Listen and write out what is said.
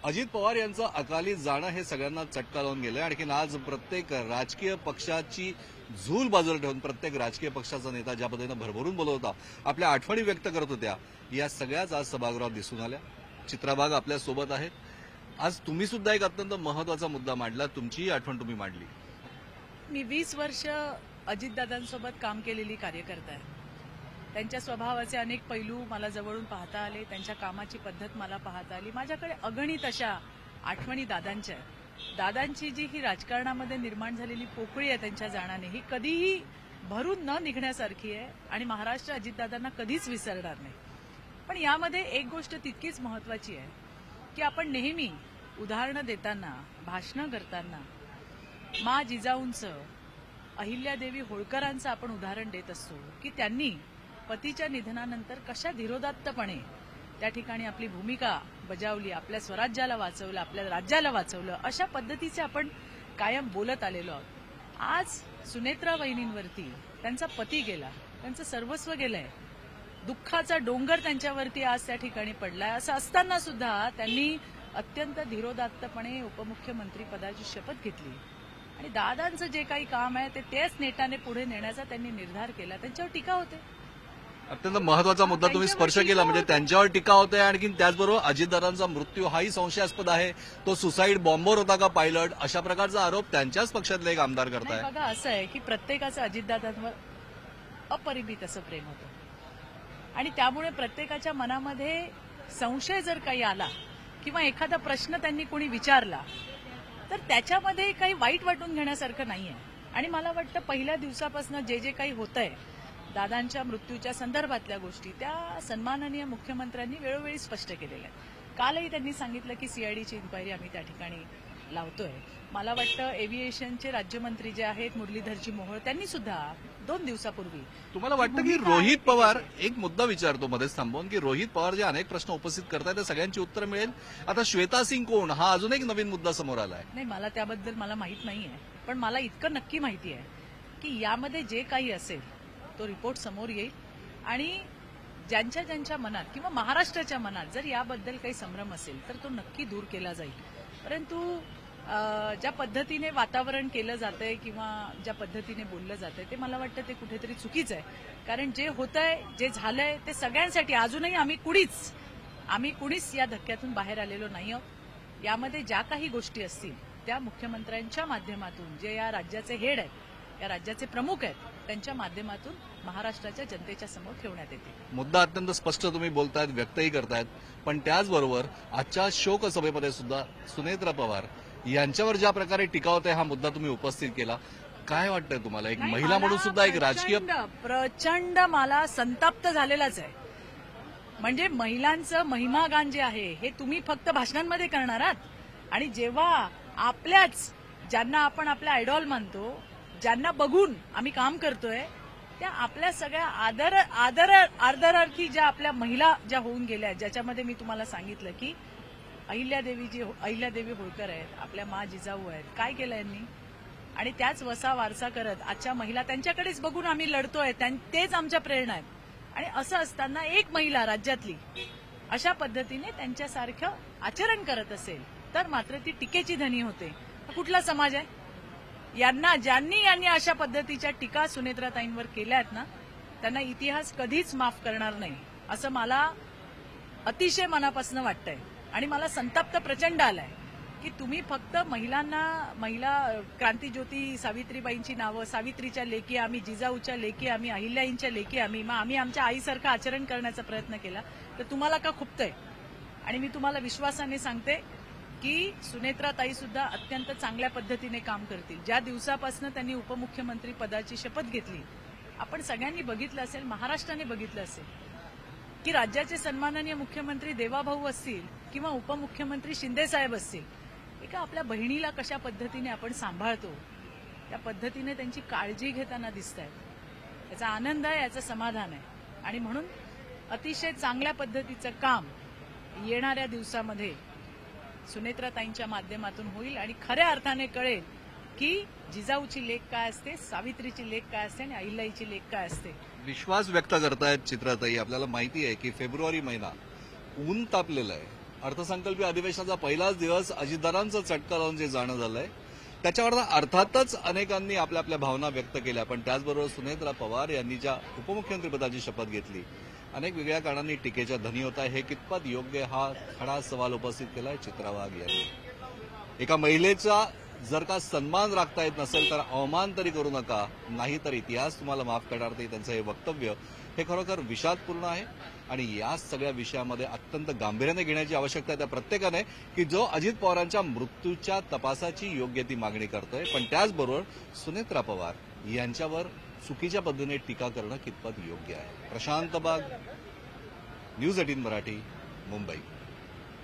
अजित पवार यांचं अकाली जाणं हे सगळ्यांना चटका लावून गेलंय. आणखीन आज प्रत्येक राजकीय पक्षाची झूल बाजूला ठेवून प्रत्येक राजकीय पक्षाचा नेता ज्या पद्धतीनं भरभरून बोलत होता, आपल्या आठवणी व्यक्त करत होत्या, या सगळ्याच आज सभागृहात दिसून आल्या. चित्राबाग आपल्या सोबत आहेत. आज तुम्ही सुद्धा एक अत्यंत महत्वाचा मुद्दा मांडला, तुमचीही आठवण तुम्ही मांडली. मी 20 वर्ष अजितदादांसोबत काम केलेली कार्यकर्ता आहे. त्यांच्या स्वभावाचे अनेक पैलू मला जवळून पाहता आले, त्यांच्या कामाची पद्धत मला पाहता आली. माझ्याकडे अगणित अशा आठवणी दादांच्या आहेत. दादांची जी ही राजकारणामध्ये निर्माण झालेली पोकळी आहे त्यांच्या जाण्याने, ही कधीही भरून न निघण्यासारखी आहे आणि महाराष्ट्र अजितदादांना कधीच विसरणार नाही. पण यामध्ये एक गोष्ट तितकीच महत्वाची आहे की आपण नेहमी उदाहरणं देताना, भाषणं करताना मा जिजाऊंचं, अहिल्यादेवी होळकरांचं आपण उदाहरण देत असतो की त्यांनी पतीच्या निधनानंतर कशा धीरोदात्तपणे त्या ठिकाणी आपली भूमिका बजावली, आपल्या स्वराज्याला वाचवलं, आपल्या राज्याला वाचवलं, अशा पद्धतीचे आपण कायम बोलत आलेलो आहोत. आज सुनेत्रा वहिनींवरती त्यांचा पती गेला, त्यांचं सर्वस्व गेलंय, दुःखाचा डोंगर त्यांच्यावरती आज त्या ठिकाणी पडलाय. असं असताना सुद्धा त्यांनी अत्यंत धीरोदात्तपणे उपमुख्यमंत्री पदाची शपथ घेतली आणि दादांचं जे काही काम आहे ते तेच नेटाने पुढे नेण्याचा त्यांनी निर्धार केला. त्यांच्यावर टीका होते. अत्यंत महत्वाचा मुद्दा तुम्ही स्पर्श केला, म्हणजे त्यांच्यावर टीका होते. आणखी त्याचबरोबर अजितदादांचा मृत्यू हाही संशयास्पद आहे. तो सुसाईड बॉम्बवर होता का पायलट, अशा प्रकारचा आरोप त्यांच्याच पक्षातले एक आमदार करताय. बघा, असं आहे की प्रत्येकाचं अजितदादांवर अपरिमित असं प्रेम होतं आणि त्यामुळे प्रत्येकाच्या मनामध्ये संशय जर काही आला किंवा एखादा प्रश्न त्यांनी कोणी विचारला तर त्याच्यामध्ये काही वाईट वाटून घेण्यासारखं नाहीये. आणि मला वाटतं पहिल्या दिवसापासून जे जे काही होतंय दादांच्या मृत्यूच्या संदर्भातल्या गोष्टी, त्या सन्माननीय मुख्यमंत्र्यांनी वेळोवेळी स्पष्ट केलेल्या आहेत. कालही त्यांनी सांगितलं की सीआयडीची इन्क्वायरी आम्ही त्या ठिकाणी लावतोय. मला वाटतं एव्हिएशनचे राज्यमंत्री जे आहेत मुरलीधरजी मोहोळ, त्यांनी सुद्धा 2 दिवसापूर्वी. तुम्हाला वाटतं की रोहित पवार, एक मुद्दा विचारतो मध्येच थांबवून, की रोहित पवार जे अनेक प्रश्न उपस्थित करतायत त्या सगळ्यांची उत्तर मिळेल. आता श्वेता सिंग कोण, हा अजून एक नवीन मुद्दा समोर आलाय. नाही, मला त्याबद्दल मला माहित नाहीये, पण मला इतकं नक्की माहिती आहे की यामध्ये जे काही असेल तो रिपोर्ट समोर येईल आणि ज्यांच्या ज्यांच्या मनात किंवा महाराष्ट्राच्या मनात जर याबद्दल काही संभ्रम असेल तर तो नक्की दूर केला जाईल. परंतु ज्या पद्धतीने वातावरण केलं जातंय किंवा ज्या पद्धतीने बोललं जातंय ते मला वाटतं ते कुठेतरी चुकीचं आहे. कारण जे होतंय, जे झालंय ते सगळ्यांसाठी, अजूनही आम्ही कुणीच या धक्क्यातून बाहेर आलेलो नाही आहोत. यामध्ये ज्या काही गोष्टी असतील त्या मुख्यमंत्र्यांच्या माध्यमातून, जे या राज्याचे हेड आहेत, या राज्याचे प्रमुख आहेत, त्यांच्या माध्यमातून महाराष्ट्राच्या जनतेच्या समोर ठेवण्यात येते. मुद्दा अत्यंत स्पष्ट तुम्ही बोलतायत, व्यक्तही करतायत. पण त्याचबरोबर आजच्या शोकसभेमध्ये सुद्धा सुनेत्रा पवार यांच्यावर ज्या प्रकारे टीका होते, हा मुद्दा तुम्ही उपस्थित केला. काय वाटतंय तुम्हाला, एक महिला म्हणून सुद्धा एक राजकीय प्रचंड मला संताप्त झालेलाच आहे. म्हणजे महिलांचं महिमागान जे आहे हे तुम्ही फक्त भाषणांमध्ये करणार आहात आणि जेव्हा आपल्याच ज्यांना आपण आपल्या आयडॉल मानतो, ज्यांना बघून आम्ही काम करतोय, त्या आपल्या सगळ्या आदरार्थी ज्या आपल्या महिला ज्या होऊन गेल्या, ज्याच्यामध्ये मी तुम्हाला सांगितलं की अहिल्यादेवी होळकर आहेत, आपल्या मा जिजाऊ आहेत, काय केलं यांनी, आणि त्याच वसा वारसा करत आजच्या महिला त्यांच्याकडेच बघून आम्ही लढतोय, तेच आमच्या प्रेरणा आहेत. आणि असं असताना एक महिला राज्यातली अशा पद्धतीने त्यांच्यासारखं आचरण करत असेल तर मात्र ती टीकेची धनी होते. कुठला समाज आहे? ज्यांनी अशा पद्धतीच्या टीका सुनेत्राताईंवर केल्या आहेत ना, त्यांना इतिहास कधीच माफ करणार नाही, असं मला अतिशय मनापासून वाटतंय. आणि मला संताप प्रचंड आलाय की तुम्ही फक्त महिला क्रांतीज्योती सावित्रीबाईंची नावं, सावित्रीच्या लेकी आम्ही, जिजाऊच्या लेकी आम्ही, अहिल्याईंच्या लेकी आम्ही, मग आम्ही आमच्या आईसारखं आचरण करण्याचा प्रयत्न केला तर तुम्हाला का खुपतंय? आणि मी तुम्हाला विश्वासाने सांगते की सुनेत्राताई सुद्धा अत्यंत चांगल्या पद्धतीने काम करतील. ज्या दिवसापासून त्यांनी उपमुख्यमंत्री पदाची शपथ घेतली, आपण सगळ्यांनी बघितलं असेल, महाराष्ट्राने बघितलं असेल की राज्याचे सन्माननीय मुख्यमंत्री देवाभाऊ असतील किंवा उपमुख्यमंत्री शिंदेसाहेब असतील, एका आपल्या बहिणीला कशा पद्धतीने आपण सांभाळतो त्या पद्धतीने त्यांची काळजी घेताना दिसत आहेत. याचा आनंद आहे, याचं समाधान आहे. आणि म्हणून अतिशय चांगल्या पद्धतीचं काम येणाऱ्या दिवसामध्ये सुनेत्राताईंच्या माध्यमातून होईल आणि खऱ्या अर्थाने कळेल की जिजाऊची लेक काय असते, सावित्रीची लेक काय असते आणि अहिल्याईची लेक काय असते. विश्वास व्यक्त करतायत चित्राताई. आपल्याला माहिती आहे की फेब्रुवारी महिना ऊन तापलेला आहे, अर्थसंकल्पीय अधिवेशनाचा पहिलाच दिवस अजितदारांचं चटका लावून जे जाणं झालंय त्याच्यावर अर्थातच अनेकांनी आपल्या आपल्या भावना व्यक्त केल्या, पण त्याचबरोबर सुनेत्रा पवार यांनी ज्या उपमुख्यमंत्रीपदाची शपथ घेतली अनेक वेगळ्या कारणांनी टीकेच्या धनी होता, हे कितपत योग्य हा खडा सवाल उपस्थित केलाय चित्रा वाघ यांनी. एका महिलेचा जर का सन्मान राखता येत नसेल तर अवमान तरी करू नका, नाही तर इतिहास तुम्हाला माफ करणार नाही. त्यांचं हे वक्तव्य हे खरोखर विषादपूर्ण आहे आणि या सगळ्या विषयामध्ये अत्यंत गांभीर्याने घेण्याची आवश्यकता आहे त्या प्रत्येकाने की जो अजित पवारांच्या मृत्यूच्या तपासाची योग्य ती मागणी करतोय, पण त्याचबरोबर सुनेत्रा पवार यांच्यावर चुकीच्या पद्धतीने टीका करणं कितपत योग्य आहे. प्रशांत बाग, न्यूज 18 मराठी, मुंबई.